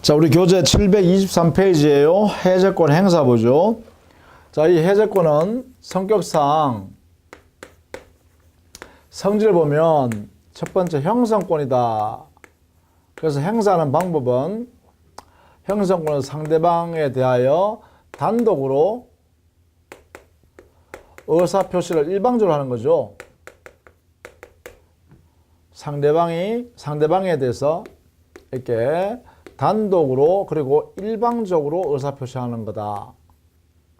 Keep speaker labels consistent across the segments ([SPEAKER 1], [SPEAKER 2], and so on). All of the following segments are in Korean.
[SPEAKER 1] 자, 우리 교재 723페이지에요. 해제권 행사 보죠. 자, 이 해제권은 성격상 성질을 보면 첫 번째 형성권이다. 그래서 행사하는 방법은 형성권은 상대방에 대하여 단독으로 의사표시를 일방적으로 하는 거죠. 상대방에 대해서 이렇게 단독으로 그리고 일방적으로 의사표시하는 거다.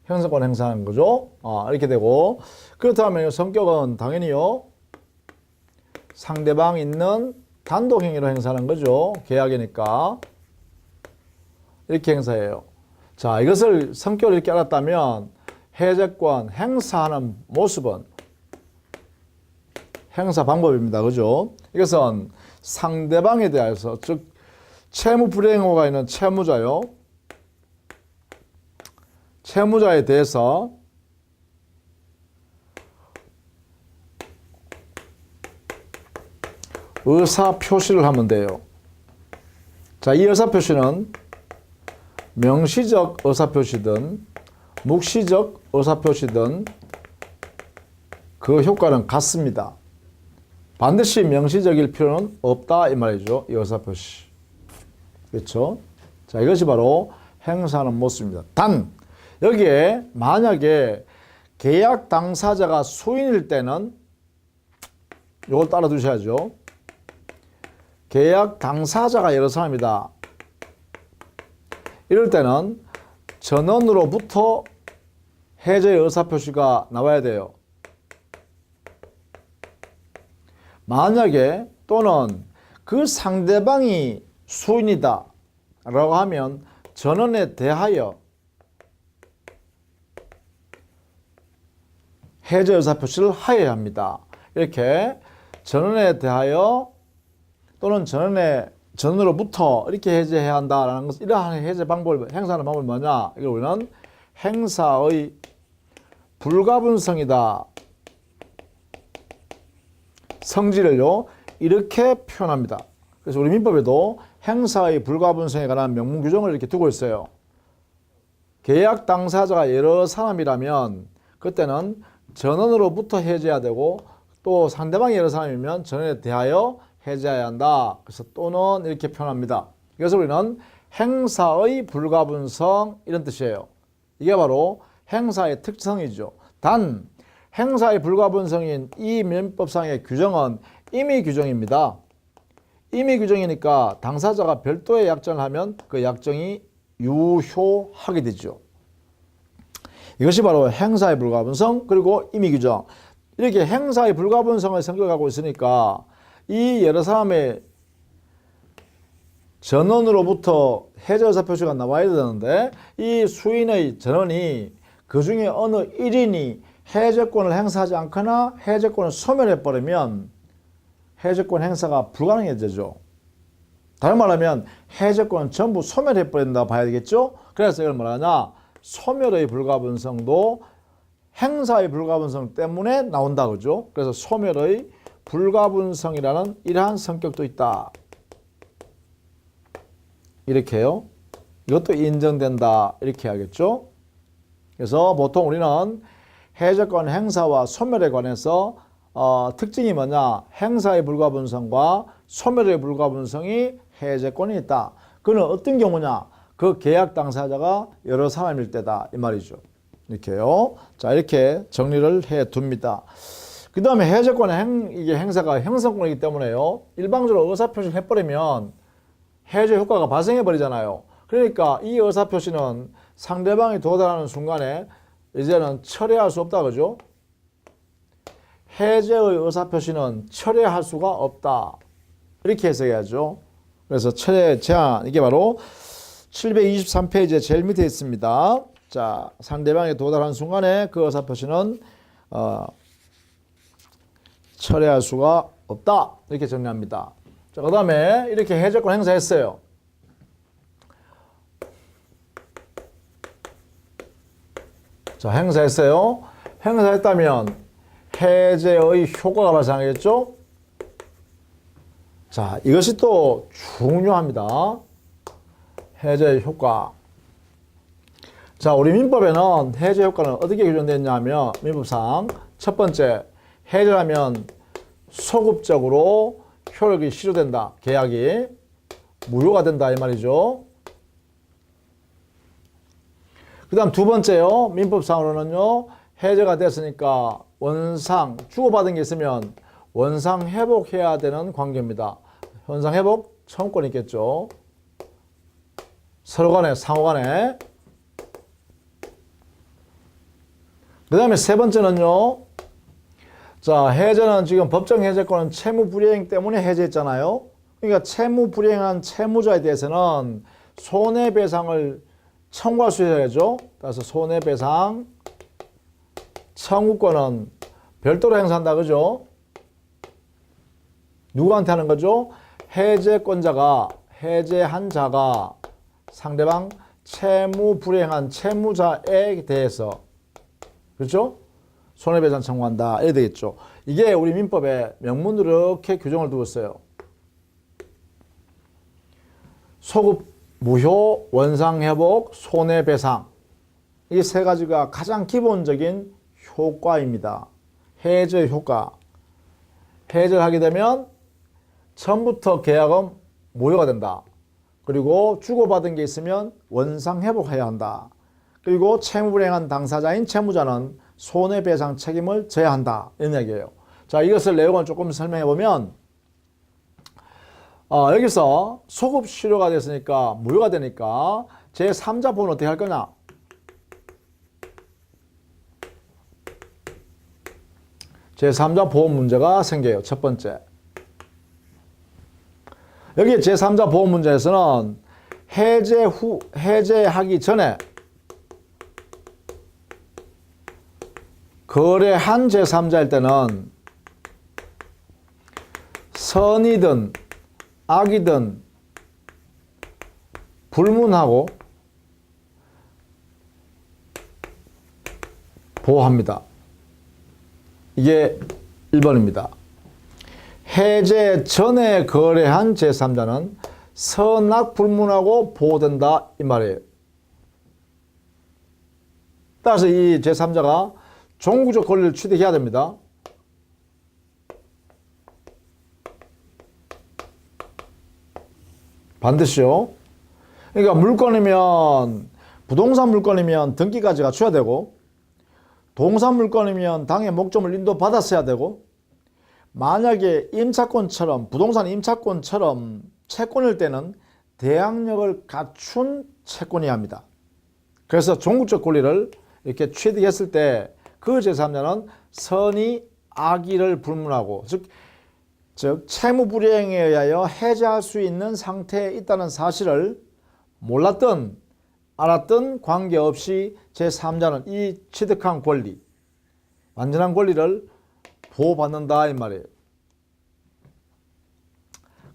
[SPEAKER 1] 형성권 행사하는 거죠. 이렇게 되고, 그렇다면 성격은 당연히요, 상대방 있는 단독 행위로 행사하는 거죠. 계약이니까. 이렇게 행사해요. 자, 이것을 성격을 이렇게 알았다면 해제권 행사하는 모습은 행사 방법입니다. 그죠? 이것은 상대방에 대해서, 즉 채무 불이행호가 있는 채무자요. 채무자에 대해서 의사표시를 하면 돼요. 자, 이 의사표시는 명시적 의사표시든 묵시적 의사표시든 그 효과는 같습니다. 반드시 명시적일 필요는 없다 이 말이죠. 이 의사표시. 그렇죠? 자, 이것이 바로 행사하는 모습입니다. 단 여기에 만약에 계약 당사자가 수인일 때는 이걸 따라 두셔야죠. 계약 당사자가 여러 사람이다. 이럴 때는 전원으로부터 해제 의사표시가 나와야 돼요. 만약에 또는 그 상대방이 수인이다 라고 하면 전원에 대하여 해제 의사표시를 하여야 합니다. 이렇게 전원에 대하여 또는 전원으로부터 이렇게 해제해야 한다라는 것은 이러한 해제 방법을 행사하는 방법이 뭐냐? 이걸 우리는 행사의 불가분성이다. 성질을요 이렇게 표현합니다. 그래서 우리 민법에도 행사의 불가분성에 관한 명문 규정을 이렇게 두고 있어요. 계약 당사자가 여러 사람이라면 그때는 전원으로부터 해제해야 되고 또 상대방이 여러 사람이면 전원에 대하여 해제해야 한다. 그래서 또는 이렇게 표현합니다. 그래서 우리는 행사의 불가분성 이런 뜻이에요. 이게 바로 행사의 특성이죠. 단 행사의 불가분성인 이 민법상의 규정은 임의 규정입니다. 임의 규정이니까 당사자가 별도의 약정을 하면 그 약정이 유효하게 되죠. 이것이 바로 행사의 불가분성 그리고 임의 규정. 이렇게 행사의 불가분성을 성격하고 있으니까 이 여러 사람의 전원으로부터 해제 의사표시가 나와야 되는데 이 수인의 전원이 그 중에 어느 1인이 해제권을 행사하지 않거나 해제권을 소멸해버리면 해제권 행사가 불가능해지죠. 다른 말하면 해제권은 전부 소멸해버린다 봐야 되겠죠. 그래서 이걸 뭐라냐, 소멸의 불가분성도 행사의 불가분성 때문에 나온다 그죠. 그래서 소멸의 불가분성이라는 이러한 성격도 있다. 이렇게요. 이것도 인정된다. 이렇게 하겠죠. 그래서 보통 우리는 해제권 행사와 소멸에 관해서 특징이 뭐냐, 행사의 불가분성과 소멸의 불가분성이 해제권이 있다. 그는 어떤 경우냐, 그 계약 당사자가 여러 사람일 때다 이 말이죠. 이렇게요. 자, 이렇게 정리를 해 둡니다. 그 다음에 해제권 이게 행사가 형성권이기 때문에요. 일방적으로 의사표시를 해버리면 해제 효과가 발생해 버리잖아요. 그러니까 이 의사표시는 상대방이 도달하는 순간에 이제는 철회할 수 없다 그죠. 해제의 의사표시는 철회할 수가 없다. 이렇게 해석해야죠. 그래서 철회 제한, 이게 바로 723페이지에 제일 밑에 있습니다. 자, 상대방이 도달한 순간에 그 의사표시는 철회할 수가 없다. 이렇게 정리합니다. 자, 그 다음에 이렇게 해제권 행사했어요. 자, 행사했어요. 행사했다면 해제의 효과가 발생하겠죠? 자, 이것이 또 중요합니다. 해제의 효과. 자, 우리 민법에는 해제 효과는 어떻게 규정되어 있냐면 민법상 첫 번째, 해제하면 소급적으로 효력이 실효된다. 계약이 무효가 된다 이 말이죠. 그 다음 두 번째요. 민법상으로는요. 해제가 됐으니까 원상, 주고받은 게 있으면 원상 회복해야 되는 관계입니다. 원상 회복 청구권이 있겠죠. 서로 간에, 상호 간에. 그 다음에 세 번째는요. 자, 해제는 지금 법정 해제권은 채무 불이행 때문에 해제했잖아요. 그러니까 채무 불이행한 채무자에 대해서는 손해배상을 청구할 수 있어야죠. 그래서 손해배상 청구권은 별도로 행사한다. 그죠? 누구한테 하는 거죠? 해제권자가, 해제한 자가 상대방 채무 불이행한 채무자에 대해서, 그렇죠? 손해배상 청구한다. 이래 되겠죠. 이게 우리 민법에 명문으로 이렇게 규정을 두고 있어요. 소급 무효, 원상회복, 손해배상. 이 세 가지가 가장 기본적인 효과입니다. 해제 효과. 해제를 하게 되면 처음부터 계약은 무효가 된다. 그리고 주고받은 게 있으면 원상회복해야 한다. 그리고 채무불이행한 당사자인 채무자는 손해배상 책임을 져야 한다. 이런 얘기예요. 자, 이것을 내용을 조금 설명해 보면 여기서 소급 실효가 됐으니까 무효가 되니까 제3자 보호는 어떻게 할 거냐? 제3자 보호 문제가 생겨요. 첫 번째. 여기 제3자 보호 문제에서는 해제 후, 해제하기 전에 거래한 제3자일 때는 선이든 악이든 불문하고 보호합니다. 이게 1번입니다. 해제 전에 거래한 제3자는 선악 불문하고 보호된다 이 말이에요. 따라서 이 제3자가 종구적 권리를 취득해야 됩니다. 반드시요. 그러니까 물건이면 부동산 물건이면 등기까지 갖춰야 되고 동산 물건이면 당의 목적을 인도받았어야 되고 만약에 임차권처럼 부동산 임차권처럼 채권일 때는 대항력을 갖춘 채권이어야 합니다. 그래서 종구적 권리를 이렇게 취득했을 때 그 제3자는 선의 악의를 불문하고 즉 채무 불이행에 의하여 해제할 수 있는 상태에 있다는 사실을 몰랐던 알았던 관계없이 제3자는 이 취득한 권리, 완전한 권리를 보호받는다 이 말이에요.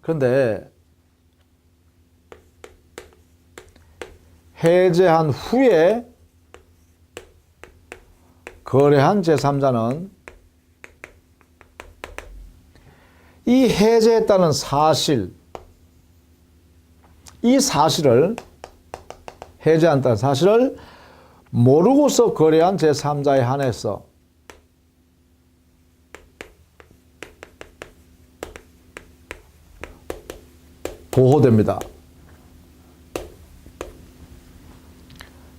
[SPEAKER 1] 그런데 해제한 후에 거래한 제3자는 이 해제했다는 사실, 이 사실을 해제한다는 사실을 모르고서 거래한 제3자에 한해서 보호됩니다.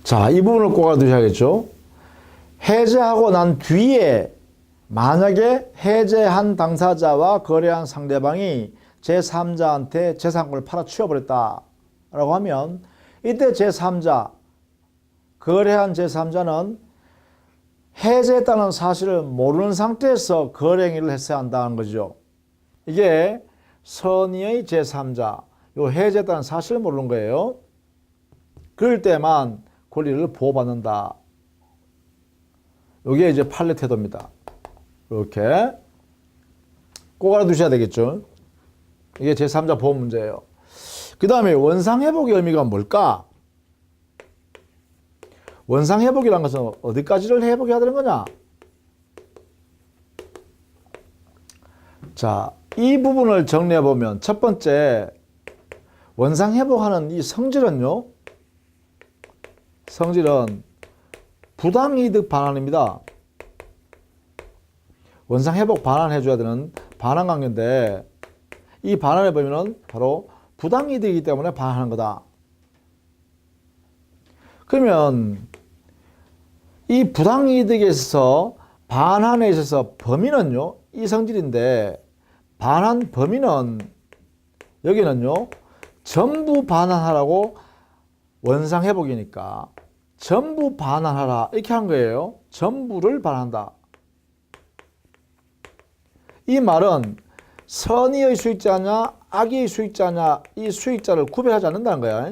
[SPEAKER 1] 자, 이 부분을 꼭 알아두셔야겠죠. 해제하고 난 뒤에 만약에 해제한 당사자와 거래한 상대방이 제3자한테 재산권을 팔아 치워버렸다라고 하면 이때 제3자, 거래한 제3자는 해제했다는 사실을 모르는 상태에서 거래 행위를 했어야 한다는 거죠. 이게 선의의 제3자, 요 해제했다는 사실을 모르는 거예요. 그럴 때만 권리를 보호받는다. 이게 이제 판례 태도입니다. 이렇게 꼭 알아두셔야 되겠죠. 이게 제3자 보호 문제예요. 그 다음에 원상회복의 의미가 뭘까? 원상회복이라는 것은 어디까지를 회복해야 되는 거냐? 자, 이 부분을 정리해 보면 첫 번째, 원상회복하는 이 성질은요, 성질은 부당이득 반환입니다. 원상회복 반환해줘야 되는 반환관계인데, 이 반환의 범위는 바로 부당이득이기 때문에 반환하는 거다. 그러면 이 부당이득에 있어서 반환에 있어서 범위는요, 이 성질인데, 반환 범위는 여기는요, 전부 반환하라고 원상회복이니까 전부 반환하라 이렇게 한 거예요. 전부를 반환한다. 이 말은 선의의 수익자냐 악의의 수익자냐 이 수익자를 구별하지 않는다는 거야.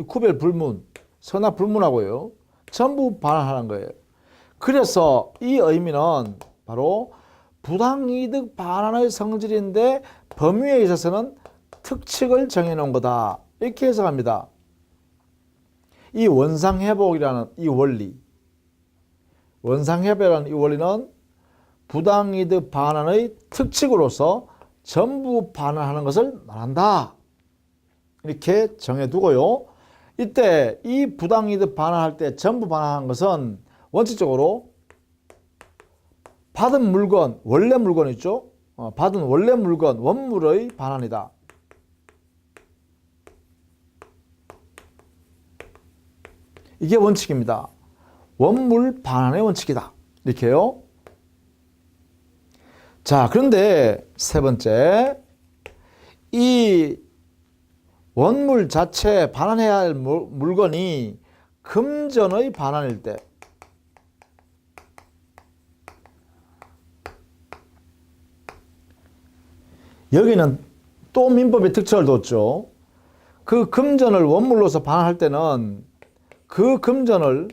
[SPEAKER 1] 구별 불문, 선악 불문하고요. 전부 반환하는 거예요. 그래서 이 의미는 바로 부당이득 반환의 성질인데 범위에 있어서는 특칙을 정해놓은 거다. 이렇게 해석합니다. 이 원상회복이라는 이 원리, 원상회복이라는 이 원리는 부당이득 반환의 특칙으로서 전부 반환하는 것을 말한다. 이렇게 정해두고요. 이때 이 부당이득 반환할 때 전부 반환하는 것은 원칙적으로 받은 물건, 원래 물건 있죠? 받은 원래 물건, 원물의 반환이다. 이게 원칙입니다. 원물 반환의 원칙이다. 이렇게요. 자, 그런데 세 번째, 이 원물 자체 반환해야 할 물건이 금전의 반환일 때, 여기는 또 민법의 특징을 뒀죠. 그 금전을 원물로서 반환할 때는 그 금전을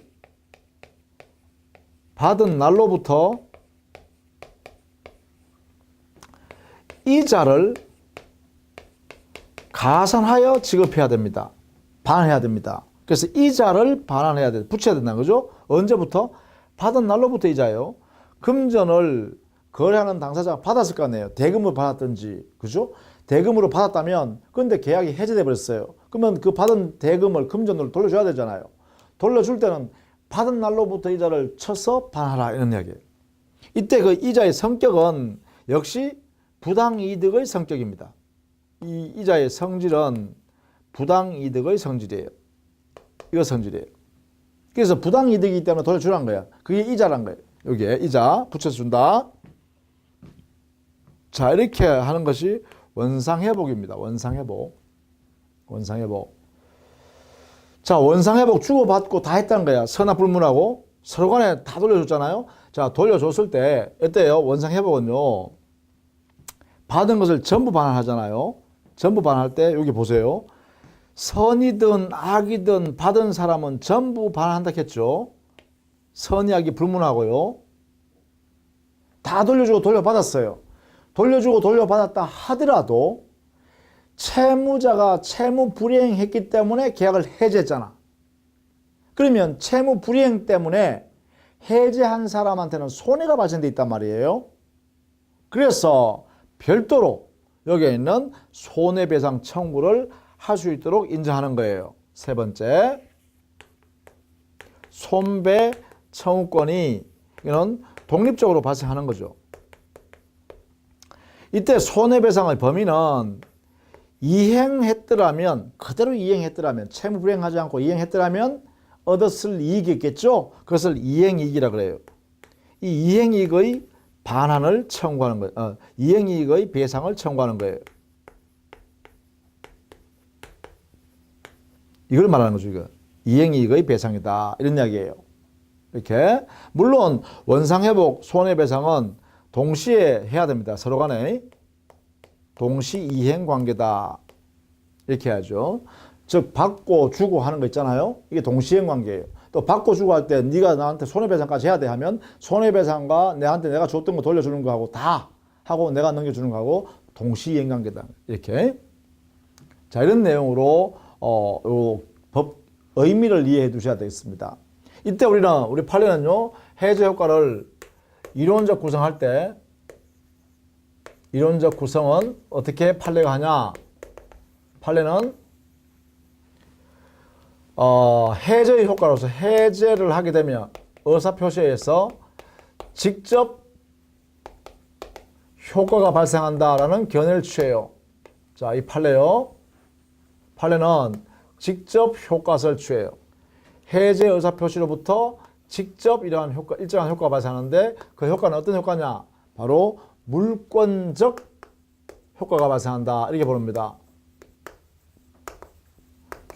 [SPEAKER 1] 받은 날로부터 이자를 가산하여 지급해야 됩니다. 반환해야 됩니다. 그래서 이자를 반환해야 돼. 붙여야 된다는 거죠. 언제부터? 받은 날로부터 이자예요. 금전을 거래하는 당사자가 받았을 거 아니에요. 대금으로 받았든지, 그죠? 대금으로 받았다면, 근데 계약이 해제돼 버렸어요. 그러면 그 받은 대금을 금전으로 돌려줘야 되잖아요. 돌려줄 때는 받은 날로부터 이자를 쳐서 반환하라 이런 이야기예요. 이때 그 이자의 성격은 역시 부당이득의 성격입니다. 이 이자의 성질은 부당이득의 성질이에요. 이거 성질이에요. 그래서 부당이득이기 때문에 돌려주라는 거야. 그게 이자란 거예요. 여기에 이자 붙여서 준다. 자, 이렇게 하는 것이 원상회복입니다. 원상회복. 원상회복. 자, 원상회복 주고받고 다 했다는 거야. 선악불문하고 서로 간에 다 돌려줬잖아요. 자, 돌려줬을 때 어때요? 원상회복은요, 받은 것을 전부 반환하잖아요. 전부 반환할 때 여기 보세요. 선이든 악이든 받은 사람은 전부 반환한다 했죠. 선이 악이 불문하고요. 다 돌려주고 돌려받았어요. 돌려주고 돌려받았다 하더라도 채무자가 채무 불이행했기 때문에 계약을 해제했잖아. 그러면 채무 불이행 때문에 해제한 사람한테는 손해가 발생돼 있단 말이에요. 그래서 별도로 여기에 있는 손해배상 청구를 할 수 있도록 인정하는 거예요. 세 번째, 손배 청구권이 이는 독립적으로 발생하는 거죠. 이때 손해배상의 범위는 이행했더라면, 그대로 이행했더라면, 채무 불이행하지 않고 이행했더라면 얻었을 이익이 있겠죠. 그것을 이행이익이라 그래요. 이 이행이익의 반환을 청구하는 거예요. 이행이익의 배상을 청구하는 거예요. 이걸 말하는 거죠. 이거. 이행이익의 배상이다. 이런 이야기예요. 이렇게. 물론 원상회복, 손해배상은 동시에 해야 됩니다. 서로 간에. 동시 이행 관계다. 이렇게 해야죠. 즉 받고 주고 하는 거 있잖아요. 이게 동시행 관계예요. 또 받고 주고 할 때 네가 나한테 손해배상까지 해야 돼 하면 손해배상과 내한테 내가 줬던 거 돌려주는 거하고 다 하고 내가 넘겨주는 거하고 동시이행 관계다. 이렇게. 자, 이런 내용으로 요 법 의미를 이해해 두셔야 되겠습니다. 이때 우리 판례는요, 해제 효과를 이론적 구성할 때 이론적 구성은 어떻게 판례가 하냐? 판례는 해제의 효과로서 해제를 하게 되면 의사표시에서 직접 효과가 발생한다라는 견해를 취해요. 자, 이 판례요. 판례는 직접 효과를 취해요. 해제 의사표시로부터 직접 이러한 효과, 일정한 효과가 발생하는데 그 효과는 어떤 효과냐? 바로 물권적 효과가 발생한다. 이렇게 부릅니다.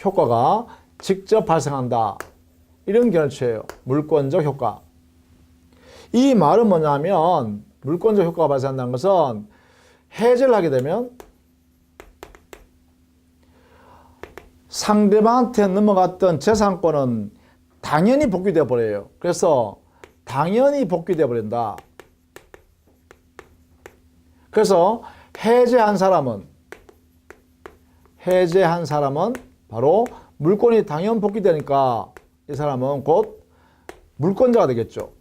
[SPEAKER 1] 효과가 직접 발생한다. 이런 견해를 취해요. 물권적 효과. 이 말은 뭐냐면 물권적 효과가 발생한다는 것은 해제를 하게 되면 상대방한테 넘어갔던 재산권은 당연히 복귀되어 버려요. 그래서 당연히 복귀되어 버린다. 그래서 해제한 사람은 바로 물권이 당연 복귀되니까 이 사람은 곧 물권자가 되겠죠.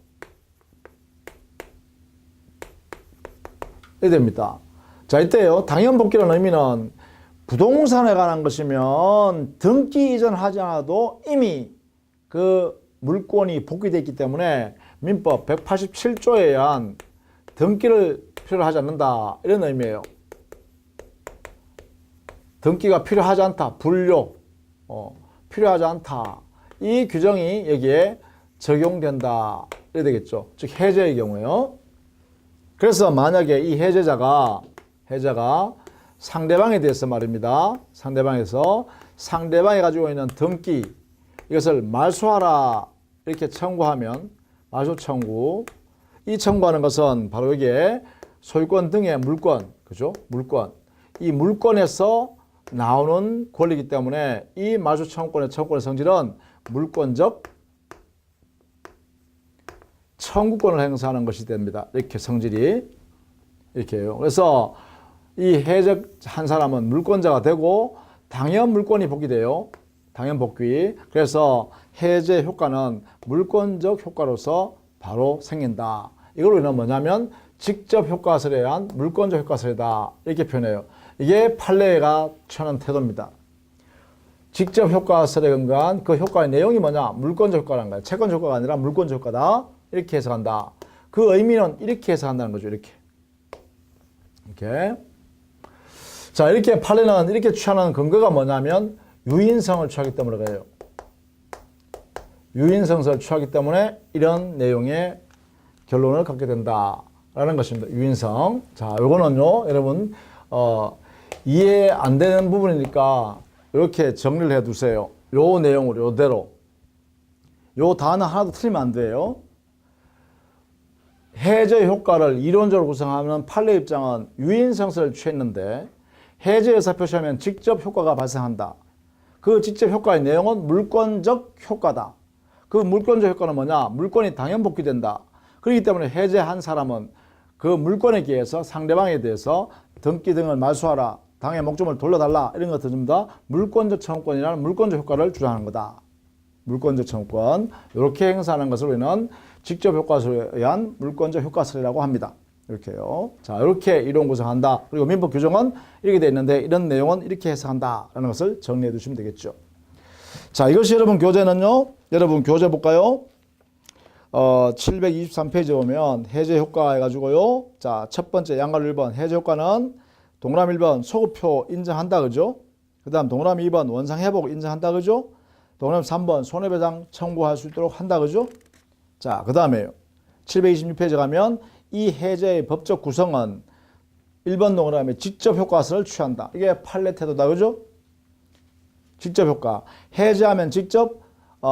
[SPEAKER 1] 이렇게 됩니다. 자, 이때요. 당연 복귀라는 의미는 부동산에 관한 것이면 등기 이전하지 않아도 이미 그 물권이 복귀되어 있기 때문에 민법 187조에 의한 등기를 필요로 하지 않는다. 이런 의미예요. 등기가 필요하지 않다. 불료. 필요하지 않다. 이 규정이 여기에 적용된다. 이래 되겠죠. 즉 해제의 경우에요. 그래서 만약에 이 해제자가 상대방에 대해서 말입니다. 상대방이 가지고 있는 등기 이것을 말소하라 이렇게 청구하면 말소 청구. 이 청구하는 것은 바로 여기에 소유권 등의 물권, 그죠? 물권. 이 물권에서 나오는 권리이기 때문에 이 말소 청구권의 성질은 물권적 청구권을 행사하는 것이 됩니다. 이렇게 성질이 이렇게요. 그래서 이 해제한 사람은 물권자가 되고 당연 물권이 복귀돼요. 당연 복귀. 그래서 해제 효과는 물권적 효과로서 바로 생긴다. 이걸로 인하면 뭐냐면 직접 효과설에 의한 물권적 효과설이다. 이렇게 표현해요. 이게 판례가 취하는 태도입니다. 직접 효과설에 근거한 그 효과의 내용이 뭐냐? 물권적 효과라는 거예요. 채권적 효과가 아니라 물권적 효과다. 이렇게 해석한다. 그 의미는 이렇게 해석한다는 거죠. 이렇게. 자, 이렇게 판례는 이렇게 취하는 근거가 뭐냐면 유인성을 취하기 때문에 그래요. 유인성을 취하기 때문에 이런 내용의 결론을 갖게 된다라는 것입니다. 유인성. 자, 요거는요, 여러분, 이해 안 되는 부분이니까 이렇게 정리를 해 두세요. 요 내용으로, 요대로. 요 단어 하나도 틀리면 안 돼요. 해제 효과를 이론적으로 구성하면 판례 입장은 유인성설을 취했는데 해제 의사 표시하면 직접 효과가 발생한다. 그 직접 효과의 내용은 물권적 효과다. 그 물권적 효과는 뭐냐? 물권이 당연 복귀된다. 그렇기 때문에 해제한 사람은 그 물권에 기해서 상대방에 대해서 등기 등을 말소하라. 당의 목적을 돌려달라. 이런 것들 전부 다 물권적 청구권이라는 물권적 효과를 주장하는 거다. 물권적 청구권. 이렇게 행사하는 것으로 우리는 직접 효과설에 의한 물권적 효과설이라고 합니다. 이렇게요. 자, 이렇게 이론 구성한다. 그리고 민법 규정은 이렇게 되어 있는데 이런 내용은 이렇게 해석한다라는 것을 정리해 두시면 되겠죠. 자, 이것이 여러분 교재는요. 여러분 교재 볼까요? 723페이지 보면 해제 효과 해가지고요. 자, 첫 번째 양갈 1번 해제 효과는 동그라미 1번 소급표 인정한다. 그죠? 그 다음 동그라미 2번 원상 회복 인정한다. 그죠? 동그라미 3번 손해배상 청구할 수 있도록 한다. 그죠? 자, 그 다음에요. 726페이지 가면 이 해제의 법적 구성은 1번 동그라미 직접 효과설을 취한다. 이게 판례 태도다. 그죠? 직접 효과. 해제하면 직접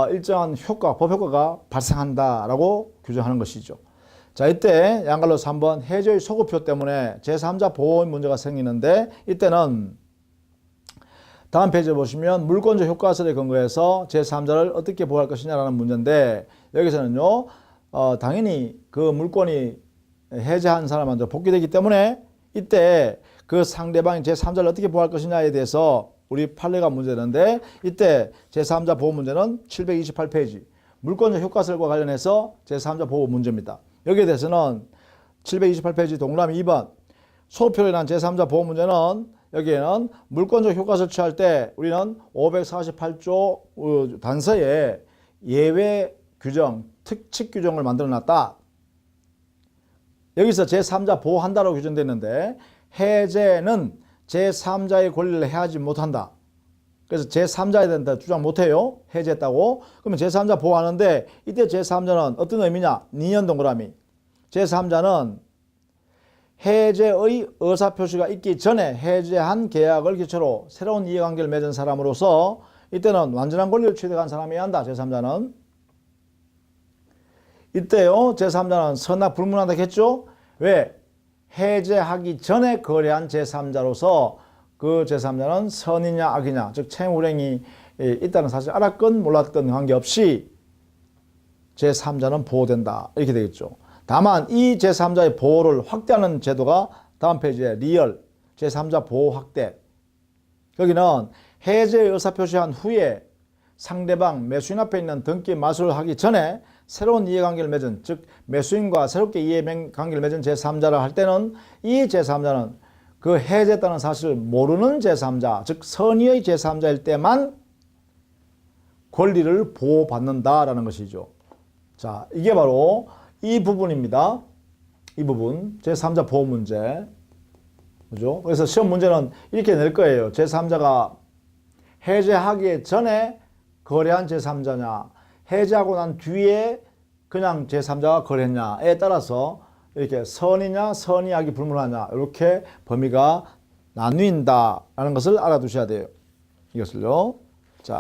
[SPEAKER 1] 일정한 효과, 법 효과가 발생한다라고 규정하는 것이죠. 자, 이때 양갈로 3번 해제의 소급표 때문에 제3자 보호 문제가 생기는데 이때는 다음 페이지에 보시면 물권적 효과설에 근거해서 제3자를 어떻게 보호할 것이냐라는 문제인데 여기서는요, 당연히 그 물권이 해제한 사람한테 복귀되기 때문에 이때 그 상대방이 제3자를 어떻게 보호할 것이냐에 대해서 우리 판례가 문제되는데 이때 제3자 보호 문제는 728페이지 물권적 효과설과 관련해서 제3자 보호 문제입니다. 여기에 대해서는 728페이지 동그라미 2번 소표로 인한 제3자 보호 문제는 여기에는 물권적 효과를 취할 때 우리는 548조 단서에 예외 규정, 특칙 규정을 만들어 놨다. 여기서 제3자 보호한다라고 규정됐는데 해제는 제3자의 권리를 해하지 못한다. 그래서 제3자에 된다 주장 못해요. 해제했다고. 그러면 제3자 보호하는데 이때 제3자는 어떤 의미냐? 니은 동그라미. 제3자는 해제의 의사표시가 있기 전에 해제한 계약을 기초로 새로운 이해관계를 맺은 사람으로서 이때는 완전한 권리를 취득한 사람이어야 한다. 제3자는. 이때요. 제3자는 선악 불문한다 했죠. 왜? 해제하기 전에 거래한 제3자로서 그 제3자는 선이냐 악이냐 즉 채무불이행이 있다는 사실 알았건 몰랐건 관계없이 제3자는 보호된다. 이렇게 되겠죠. 다만 이 제3자의 보호를 확대하는 제도가 다음 페이지에 리얼 제3자 보호 확대. 여기는 해제 의사표시한 후에 상대방 매수인 앞에 있는 등기 마술을 하기 전에 새로운 이해관계를 맺은 즉 매수인과 새롭게 이해관계를 맺은 제3자를 할 때는 이 제3자는 그 해제했다는 사실을 모르는 제3자 즉 선의의 제3자일 때만 권리를 보호받는다라는 것이죠. 자, 이게 바로 이 부분입니다. 이 부분 제3자 보호 문제. 그죠? 그래서 시험 문제는 이렇게 낼 거예요. 제3자가 해제하기 전에 거래한 제3자냐 해제하고 난 뒤에 그냥 제3자가 거래했냐에 따라서 이렇게 선이냐 선이 악이 불문하냐 이렇게 범위가 나뉜다라는 것을 알아두셔야 돼요. 이것을요. 자,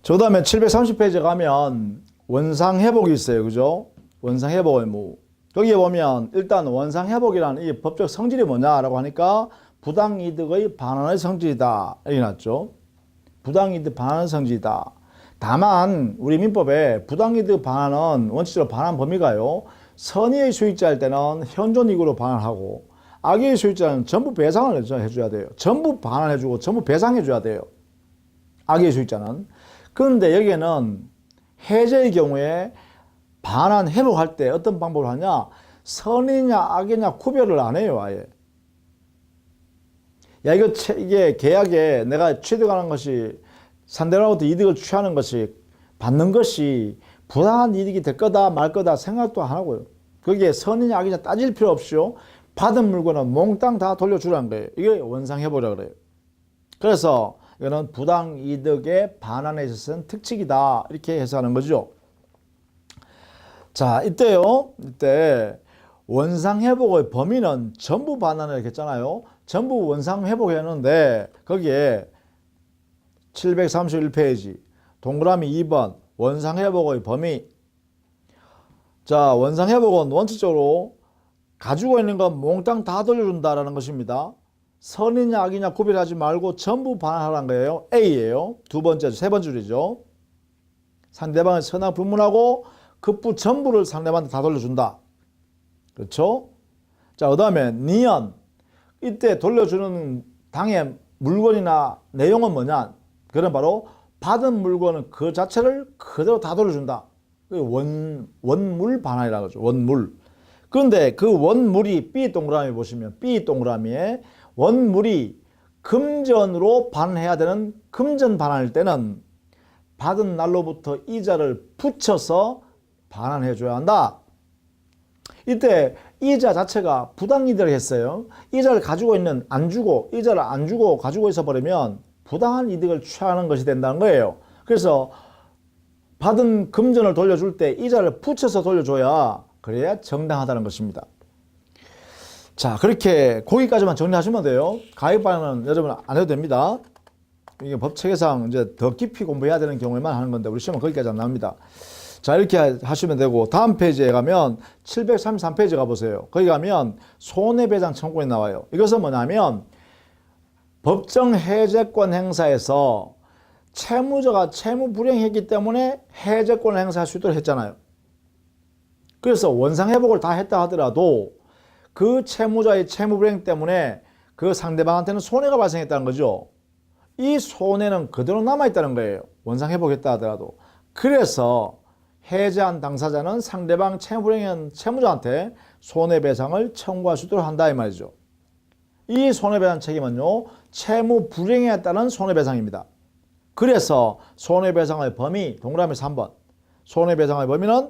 [SPEAKER 1] 저 다음에 730페이지 가면 원상회복이 있어요. 그죠? 원상회복 의무. 거기에 보면 일단 원상회복이라는 이 법적 성질이 뭐냐라고 하니까 부당이득의 반환의 성질이다. 이렇게 났죠. 부당이득 반환의 성질이다. 다만 우리 민법에 부당이득 반환은 원칙적으로 반환 범위가요. 선의의 수익자일 때는 현존이익으로 반환하고 악의의 수익자는 전부 배상을 해줘야 돼요. 전부 반환해주고 전부 배상해줘야 돼요. 악의의 수익자는. 그런데 여기에는 해제의 경우에 반환 회복할 때 어떤 방법을 하냐? 선이냐 악이냐 구별을 안 해요. 아예. 야 이게 계약에 내가 취득하는 것이 상대방으로부터 이득을 취하는 것이 받는 것이 부당한 이득이 될 거다 말 거다 생각도 안 하고요. 거기에 선이냐 악이냐 따질 필요 없이요. 받은 물건은 몽땅 다 돌려주라는 거예요. 이게 원상회복이라고 그래요. 그래서 이거는 부당이득의 반환에 있어서는 특칙이다. 이렇게 해석하는 거죠. 자, 이때요. 이때 원상회복의 범위는 전부 반환을 이렇게 했잖아요. 전부 원상회복했는데 거기에 731페이지 동그라미 2번 원상회복의 범위. 자, 원상회복은 원칙적으로 가지고 있는 건 몽땅 다 돌려준다라는 것입니다. 선이냐 악이냐 구별하지 말고 전부 반환하라는 거예요. A예요. 두 번째, 세 번째 줄이죠. 상대방의 선악 불문하고 급부 전부를 상대방한테 다 돌려준다. 그렇죠? 자, 그 다음에 니은. 이때 돌려주는 당의 물건이나 내용은 뭐냐? 그건 바로 받은 물건은 그 자체를 그대로 다 돌려준다. 원물 반환이라고 하죠. 원물. 그런데 그 원물이 B 동그라미 보시면 B 동그라미에 원물이 금전으로 반환해야 되는 금전 반환일 때는 받은 날로부터 이자를 붙여서 반환해 줘야 한다. 이때 이자 자체가 부당이득을 했어요. 이자를 가지고 있는 이자를 안 주고 가지고 있어 버리면 부당한 이득을 취하는 것이 된다는 거예요. 그래서 받은 금전을 돌려줄 때 이자를 붙여서 돌려줘야 그래야 정당하다는 것입니다. 자, 그렇게 거기까지만 정리하시면 돼요. 가입 반환은 여러분 안 해도 됩니다. 이게 법체계상 이제 더 깊이 공부해야 되는 경우에만 하는 건데 우리 시험은 거기까지 안 나옵니다. 자, 이렇게 하시면 되고 다음 페이지에 가면 733페이지 가보세요. 거기 가면 손해배상 청구권이 나와요. 이것은 뭐냐면 법정 해제권 행사에서 채무자가 채무 불이행했기 때문에 해제권을 행사할 수 있도록 했잖아요. 그래서 원상회복을 다 했다 하더라도 그 채무자의 채무 불이행 때문에 그 상대방한테는 손해가 발생했다는 거죠. 이 손해는 그대로 남아있다는 거예요. 원상회복했다 하더라도. 그래서 해제한 당사자는 상대방 채무 불이행한 채무자한테 손해배상을 청구할 수 있도록 한다 이 말이죠. 이 손해배상 책임은요, 채무 불이행에 따른 손해배상입니다. 그래서 손해배상의 범위, 동그라미 3번. 손해배상의 범위는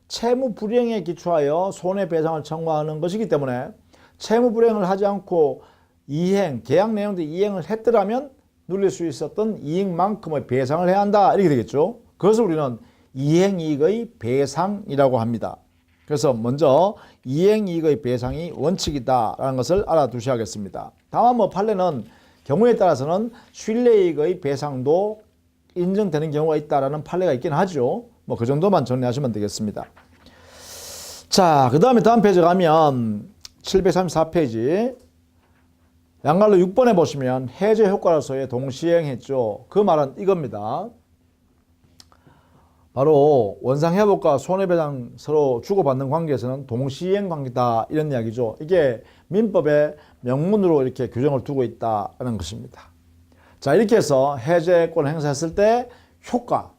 [SPEAKER 1] 채무 불이행에 기초하여 손해배상을 청구하는 것이기 때문에 채무 불이행을 하지 않고 이행, 계약 내용들 이행을 했더라면 누릴 수 있었던 이익만큼의 배상을 해야 한다. 이렇게 되겠죠. 그것을 우리는 이행이익의 배상이라고 합니다. 그래서 먼저 이행이익의 배상이 원칙이다라는 것을 알아두셔야겠습니다. 다만 판례는 경우에 따라서는 신뢰이익의 배상도 인정되는 경우가 있다라는 판례가 있긴 하죠. 그 정도만 정리하시면 되겠습니다. 자, 그 다음에 다음 페이지 가면 734페이지 양갈로 6번에 보시면 해제 효과로서의 동시행했죠. 그 말은 이겁니다. 바로 원상회복과 손해배상 서로 주고받는 관계에서는 동시행 관계다 이런 이야기죠. 이게 민법의 명문으로 이렇게 규정을 두고 있다는 것입니다. 자, 이렇게 해서 해제권 행사했을 때 효과,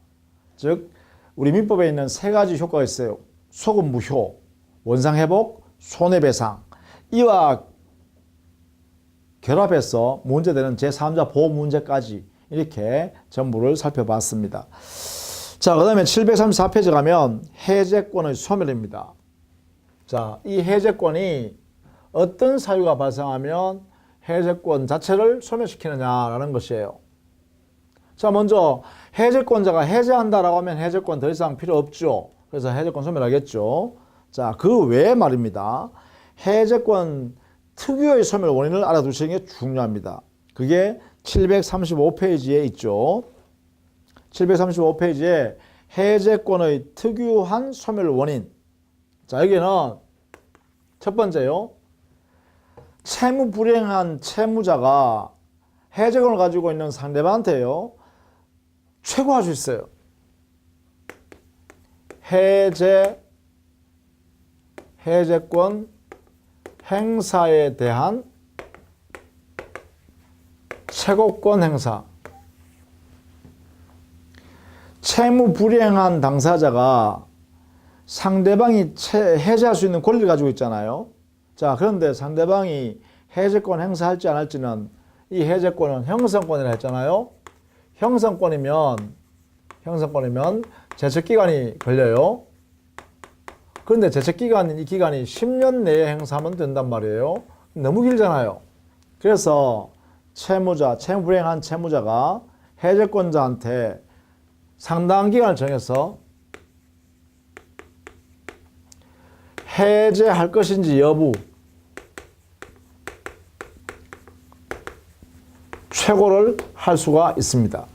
[SPEAKER 1] 즉 우리 민법에 있는 세 가지 효과가 있어요. 소급 무효, 원상회복, 손해배상. 이와 결합해서 문제되는 제3자 보호 문제까지 이렇게 전부를 살펴봤습니다. 자, 그 다음에 734페이지 가면 해제권의 소멸입니다. 자, 이 해제권이 어떤 사유가 발생하면 해제권 자체를 소멸시키느냐라는 것이에요. 자, 먼저 해제권자가 해제한다라고 하면 해제권 더 이상 필요 없죠. 그래서 해제권 소멸하겠죠. 자, 그 외에 말입니다. 해제권 특유의 소멸 원인을 알아두시는 게 중요합니다. 그게 735페이지에 있죠. 735페이지에 해제권의 특유한 소멸 원인. 자, 여기는 첫 번째요. 채무 불이행한 채무자가 해제권을 가지고 있는 상대방한테요, 최고할 수 있어요. 해제권 행사에 대한 최고권 행사. 채무 불이행한 당사자가 상대방이 해제할 수 있는 권리를 가지고 있잖아요. 자, 그런데 상대방이 해제권 행사할지 안 할지는 이 해제권은 형성권이라 했잖아요. 형성권이면 제척기간이 걸려요. 그런데 제척기간인 이 기간이 10년 내에 행사하면 된단 말이에요. 너무 길잖아요. 그래서 채무 불이행한 채무자가 해제권자한테 상당한 기간을 정해서 해제할 것인지 여부 최고를 할 수가 있습니다.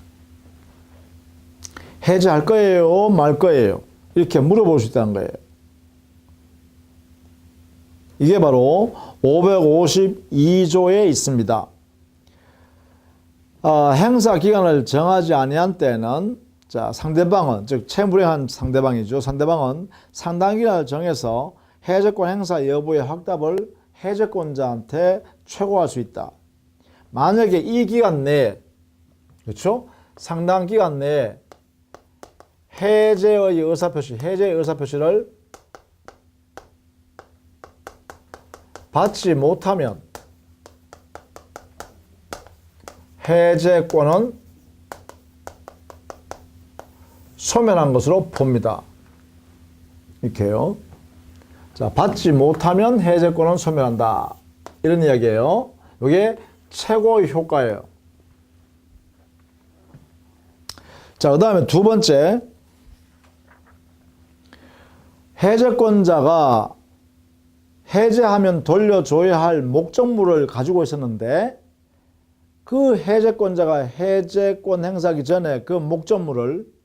[SPEAKER 1] 해제할 거예요? 말 거예요? 이렇게 물어볼 수 있다는 거예요. 이게 바로 552조에 있습니다. 행사 기간을 정하지 아니한 때는 자, 상대방은, 즉 채무불이행한 상대방이죠. 상대방은 상당 기간을 정해서 해제권 행사 여부의 확답을 해제권자한테 최고할 수 있다. 만약에 이 기간 내에, 그렇죠? 상당 기간 내에 해제의 의사표시를 받지 못하면 해제권은 소멸한 것으로 봅니다. 이렇게요. 자, 받지 못하면 해제권은 소멸한다. 이런 이야기예요. 이게 최고의 효과예요. 자, 그 다음에 두 번째. 해제권자가 해제하면 돌려줘야 할 목적물을 가지고 있었는데 그 해제권자가 해제권 행사하기 전에 그 목적물을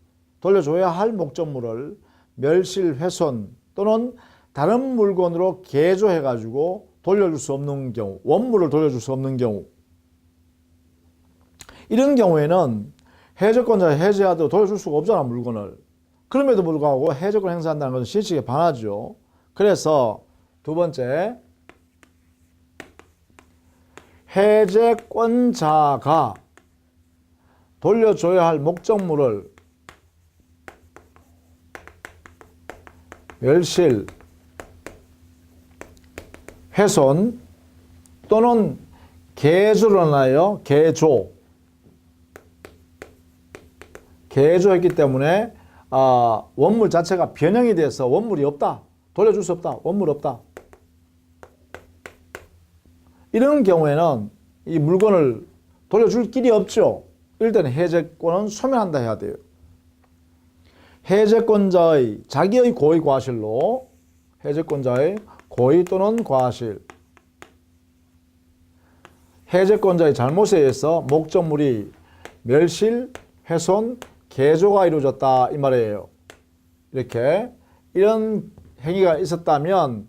[SPEAKER 1] 돌려줘야 할 목적물을 멸실, 훼손 또는 다른 물건으로 개조해가지고 돌려줄 수 없는 경우, 원물을 돌려줄 수 없는 경우, 이런 경우에는 해제권자가 해제하도 돌려줄 수가 없잖아, 물건을. 그럼에도 불구하고 해제권 행사한다는 것은 실칙에 반하죠. 그래서 두 번째, 해제권자가 돌려줘야 할 목적물을 멸실, 훼손 또는 개조를 하나요? 개조했기 때문에 원물 자체가 변형이 돼서 원물이 없다. 돌려줄 수 없다. 원물 없다. 이런 경우에는 이 물건을 돌려줄 길이 없죠. 이럴 때는 해제권은 소멸한다 해야 돼요. 해제권자의 자기의 고의 과실로 해제권자의 고의 또는 과실 해제권자의 잘못에 의해서 목적물이 멸실, 훼손, 개조가 이루어졌다 이 말이에요. 이렇게 이런 행위가 있었다면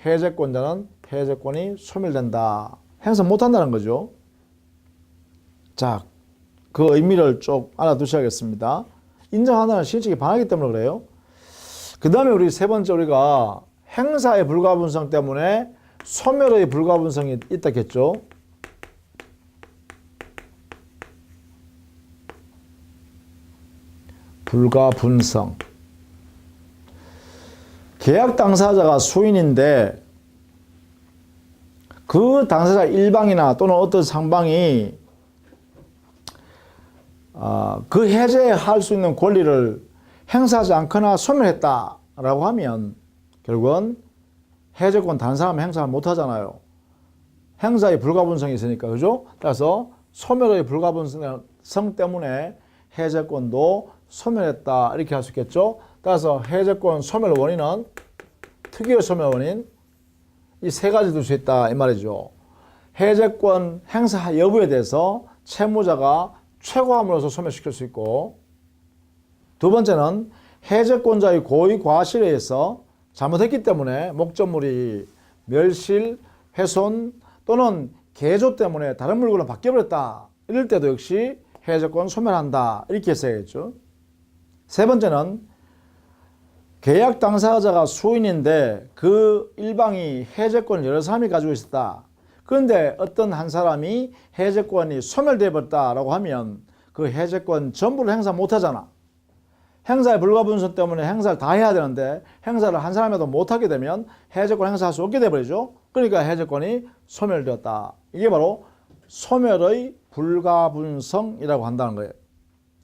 [SPEAKER 1] 해제권자는 해제권이 소멸된다. 행사 못한다는 거죠. 자, 그 의미를 쭉 알아두셔야겠습니다. 인정한다는 실질이 반하기 때문에 그래요. 그 다음에 우리 세 번째 우리가 행사의 불가분성 때문에 소멸의 불가분성이 있다 했죠. 불가분성. 계약 당사자가 수인인데 그 당사자 일방이나 또는 어떤 상방이 그 해제할 수 있는 권리를 행사하지 않거나 소멸했다라고 하면 결국은 해제권 다른 사람 행사 못하잖아요. 행사의 불가분성이 있으니까 그죠? 따라서 소멸의 불가분성 때문에 해제권도 소멸했다 이렇게 할 수 있겠죠. 따라서 해제권 소멸 원인은 특유의 소멸 원인 이 세 가지 둘 수 있다 이 말이죠. 해제권 행사 여부에 대해서 채무자가 최고함으로써 소멸시킬 수 있고, 두 번째는 해제권자의 고의 과실에 의해서 잘못했기 때문에 목적물이 멸실, 훼손 또는 개조 때문에 다른 물건으로 바뀌어버렸다. 이럴 때도 역시 해제권 소멸한다. 이렇게 했어야겠죠. 세 번째는 계약 당사자가 수인인데 그 일방이 해제권을 여러 사람이 가지고 있었다. 그런데 어떤 한 사람이 해제권이 소멸되어 버렸다라고 하면 그 해제권 전부를 행사 못하잖아. 행사의 불가분성 때문에 행사를 다 해야 되는데 행사를 한 사람이라도 못하게 되면 해제권 행사할 수 없게 돼버리죠. 그러니까 해제권이 소멸되었다. 이게 바로 소멸의 불가분성이라고 한다는 거예요.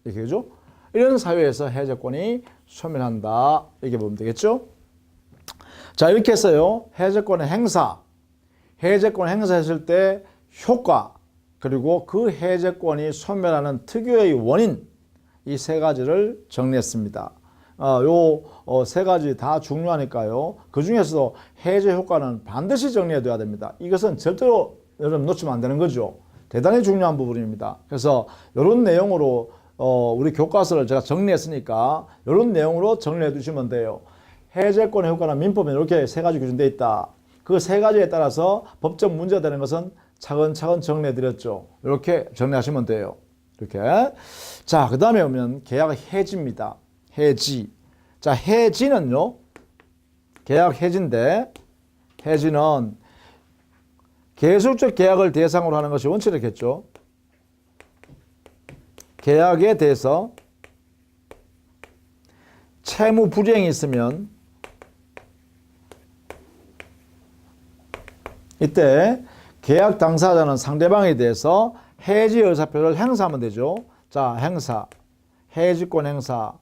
[SPEAKER 1] 이렇게 그죠? 이런 사유에서 해제권이 소멸한다. 이렇게 보면 되겠죠? 자, 이렇게 했어요. 해제권의 행사. 해제권 행사했을 때 효과, 그리고 그 해제권이 소멸하는 특유의 원인, 이 세 가지를 정리했습니다. 요 세 가지 다 중요하니까요. 그 중에서도 해제 효과는 반드시 정리해둬야 됩니다. 이것은 절대로 여러분 놓치면 안 되는 거죠. 대단히 중요한 부분입니다. 그래서 이런 내용으로 우리 교과서를 제가 정리했으니까 이런 내용으로 정리해 두시면 돼요. 해제권의 효과는 민법에 이렇게 세 가지 규정되어 있다. 그 세 가지에 따라서 법적 문제가 되는 것은 차근차근 정리해 드렸죠. 이렇게 정리하시면 돼요. 이렇게. 자, 그 다음에 오면 계약 해지입니다. 해지. 자, 해지는요. 계약 해지인데 해지는 계술적 계약을 대상으로 하는 것이 원칙이겠죠. 계약에 대해서 채무 불이행이 있으면 이때 계약 당사자는 상대방에 대해서 해지 의사표를 행사하면 되죠. 자, 행사, 해지권 행사.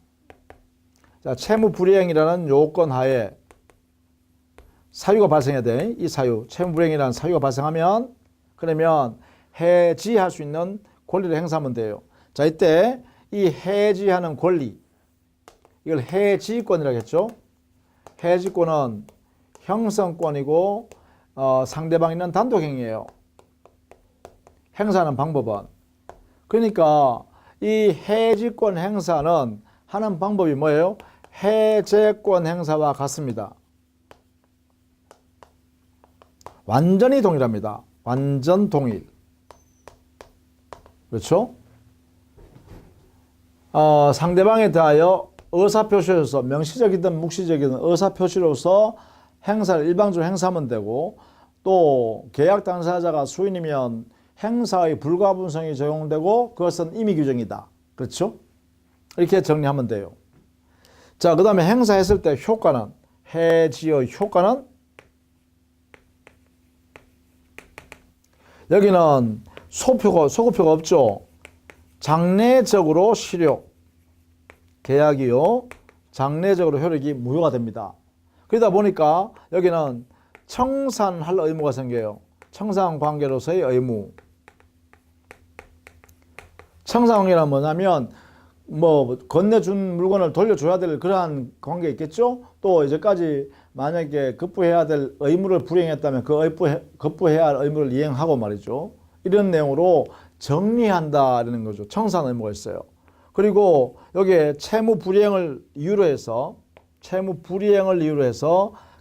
[SPEAKER 1] 자, 채무 불이행이라는 요건 하에 사유가 발생해야 돼. 이 사유, 채무 불이행이라는 사유가 발생하면 그러면 해지할 수 있는 권리를 행사하면 돼요. 자, 이때 이 해지하는 권리, 이걸 해지권이라고 했죠. 해지권은 형성권이고 상대방이 있는 단독행위예요. 행사하는 방법은. 그러니까 이 해지권 행사는 하는 방법이 뭐예요? 해제권 행사와 같습니다. 완전히 동일합니다. 완전 동일. 그렇죠? 상대방에 대하여 의사표시로서 명시적이든 묵시적이든 의사표시로서 행사를 일방적으로 행사하면 되고, 또 계약 당사자가 수인이면 행사의 불가분성이 적용되고 그것은 임의 규정이다. 그렇죠? 이렇게 정리하면 돼요. 자, 그 다음에 행사했을 때 효과는, 해지의 효과는 여기는 소급표가 없죠. 장래적으로 실효. 계약이요. 장래적으로 효력이 무효가 됩니다. 그러다 보니까 여기는 청산할 의무가 생겨요. 청산관계로서의 의무. 청산관계는 뭐냐면 건네준 물건을 돌려줘야 될 그러한 관계 있겠죠? 또 이제까지 만약에 급부해야 될 의무를 불이행했다면 그 급부해야 할 의무를 이행하고 말이죠. 이런 내용으로 정리한다라는 거죠. 청산 의무가 있어요. 그리고 여기에 채무 불이행을 이유로 해서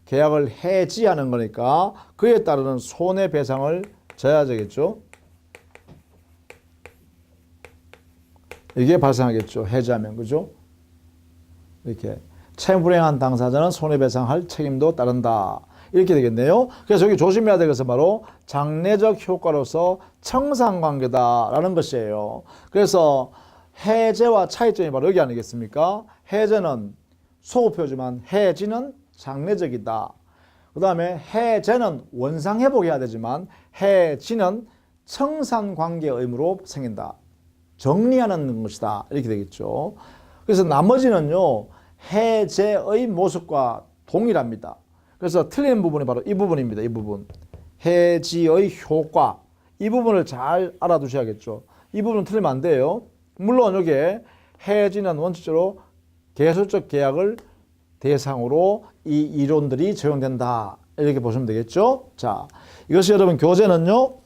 [SPEAKER 1] 계약을 해지하는 거니까 그에 따르는 손해배상을 져야 되겠죠. 이게 발생하겠죠. 해지하면. 그죠? 이렇게. 채무 불이행한 당사자는 손해배상할 책임도 따른다. 이렇게 되겠네요. 그래서 여기 조심해야 될 것은 바로 장래적 효과로서 청산관계다라는 것이에요. 그래서 해제와 차이점이 바로 여기 아니겠습니까? 해제는 소급표지만 해지는 장래적이다. 그 다음에 해제는 원상회복해야 되지만 해지는 청산관계 의무로 생긴다. 정리하는 것이다. 이렇게 되겠죠. 그래서 나머지는요. 해제의 모습과 동일합니다. 그래서 틀린 부분이 바로 이 부분입니다. 이 부분. 해지의 효과. 이 부분을 잘 알아두셔야겠죠. 이 부분은 틀리면 안 돼요. 물론 여기에 해지는 원칙적으로 계속적 계약을 대상으로 이 이론들이 적용된다. 이렇게 보시면 되겠죠. 자, 이것이 여러분 교재는요.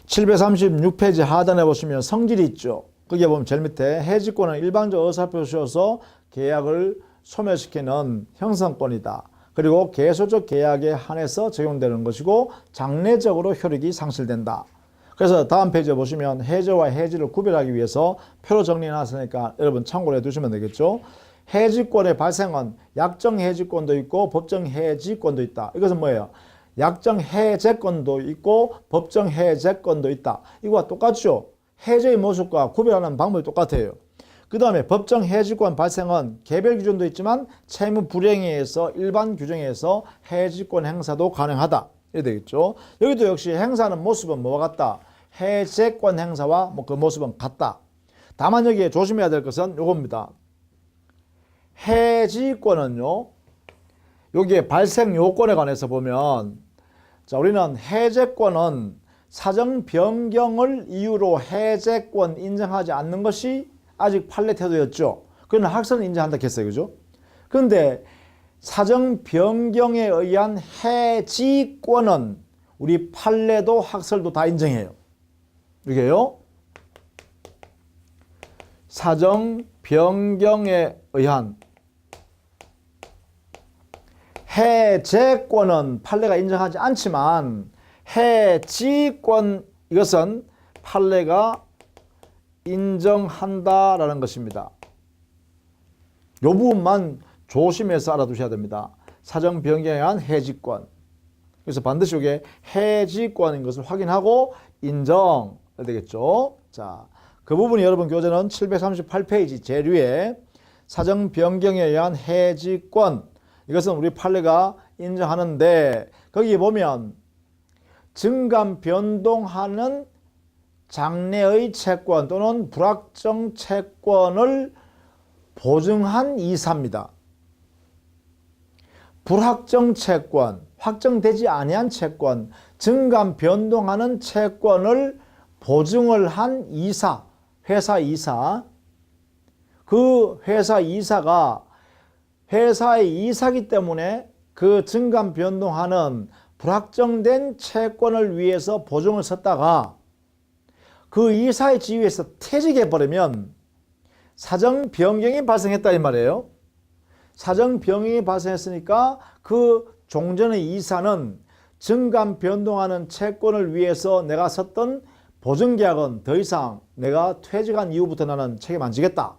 [SPEAKER 1] 736페이지 하단에 보시면 성질이 있죠. 거기에 보면 제일 밑에 해지권은 일반적 의사표시여서 계약을 소멸시키는 형성권이다. 그리고 계속적 계약에 한해서 적용되는 것이고 장래적으로 효력이 상실된다. 그래서 다음 페이지에 보시면 해제와 해지를 구별하기 위해서 표로 정리해놨으니까 여러분 참고를 해두시면 되겠죠. 해지권의 발생은 약정 해지권도 있고 법정 해지권도 있다. 이것은 뭐예요? 약정 해제권도 있고 법정 해제권도 있다. 이거와 똑같죠? 해제의 모습과 구별하는 방법이 똑같아요. 그 다음에 법정 해지권 발생은 개별 규정도 있지만 채무 불이행에 의해서 일반 규정에 의해서 해지권 행사도 가능하다. 이렇게 되겠죠. 여기도 역시 행사하는 모습은 뭐와 같다? 해제권 행사와 그 모습은 같다. 다만 여기에 조심해야 될 것은 요겁니다. 해지권은요. 여기에 발생 요건에 관해서 보면 자, 우리는 해제권은 사정 변경을 이유로 해제권 인정하지 않는 것이 아직 판례 태도였죠. 그러나 학설은 인정한다 했어요. 그죠? 그런데 사정 변경에 의한 해지권은 우리 판례도 학설도 다 인정해요. 이게요. 사정 변경에 의한 해제권은 판례가 인정하지 않지만 해지권 이것은 판례가 인정한다라는 것입니다. 이 부분만 조심해서 알아두셔야 됩니다. 사정 변경에 의한 해지권. 그래서 반드시 이게 해지권인 것을 확인하고 인정해야 되겠죠. 자, 그 부분이 여러분 교재는 738페이지 제류에 사정 변경에 의한 해지권. 이것은 우리 판례가 인정하는데 거기에 보면 증감 변동하는 장래의 채권 또는 불확정 채권을 보증한 이사입니다. 불확정 채권, 확정되지 아니한 채권, 증감 변동하는 채권을 보증을 한 이사, 회사 이사. 그 회사 이사가 회사의 이사기 때문에 그 증감 변동하는 불확정된 채권을 위해서 보증을 섰다가 그 이사의 지위에서 퇴직해버리면 사정 변경이 발생했다 이 말이에요. 사정 변경이 발생했으니까 그 종전의 이사는 증감 변동하는 채권을 위해서 내가 섰던 보증계약은 더 이상 내가 퇴직한 이후부터 나는 책임 안 지겠다.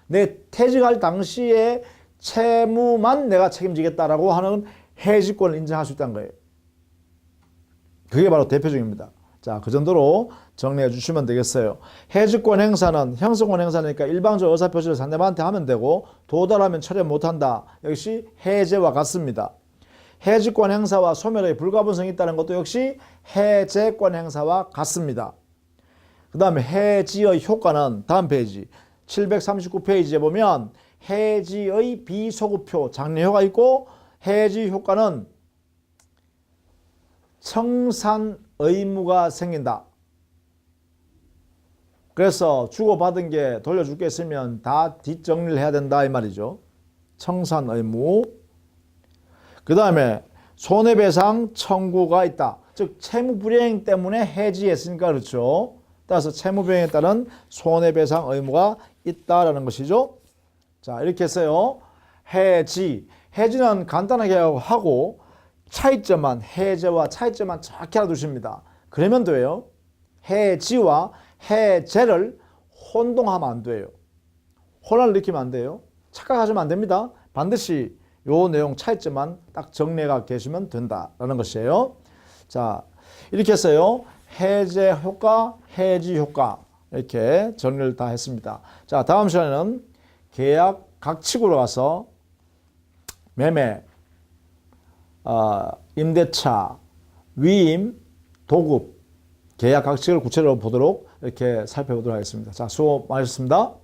[SPEAKER 1] 내 퇴직할 당시에 채무만 내가 책임지겠다라고 하는 해지권을 인정할 수 있다는 거예요. 그게 바로 대표적입니다. 자, 그 정도로 정리해 주시면 되겠어요. 해지권 행사는 형성권 행사니까 일방적 의사표시를 상대방한테 하면 되고 도달하면 처리 못한다. 역시 해제와 같습니다. 해지권 행사와 소멸의 불가분성이 있다는 것도 역시 해제권 행사와 같습니다. 그 다음에 해지의 효과는 다음 페이지 739페이지에 보면 해지의 비소급표 장려효가 있고 해지 효과는 청산 의무가 생긴다. 그래서 주고받은 게 돌려줄 게 있으면 다 뒷정리를 해야 된다 이 말이죠. 청산 의무. 그 다음에 손해배상 청구가 있다. 즉 채무불이행 때문에 해지했으니까 그렇죠. 따라서 채무불이행에 따른 손해배상 의무가 있다라는 것이죠. 자, 이렇게 했어요. 해지. 해지는 간단하게 하고 차이점만, 해제와 차이점만 정확히 알아두십니다. 그러면 돼요. 해지와 해제를 혼동하면 안 돼요. 혼란을 느끼면 안 돼요. 착각하시면 안 됩니다. 반드시 요 내용 차이점만 딱 정리해가 계시면 된다라는 것이에요. 자, 이렇게 했어요. 해제 효과, 해지 효과 이렇게 정리를 다 했습니다. 자, 다음 시간에는 계약 각칙으로 가서 매매, 임대차, 위임, 도급, 계약 각칙을 구체적으로 보도록 이렇게 살펴보도록 하겠습니다. 자, 수고 많으셨습니다.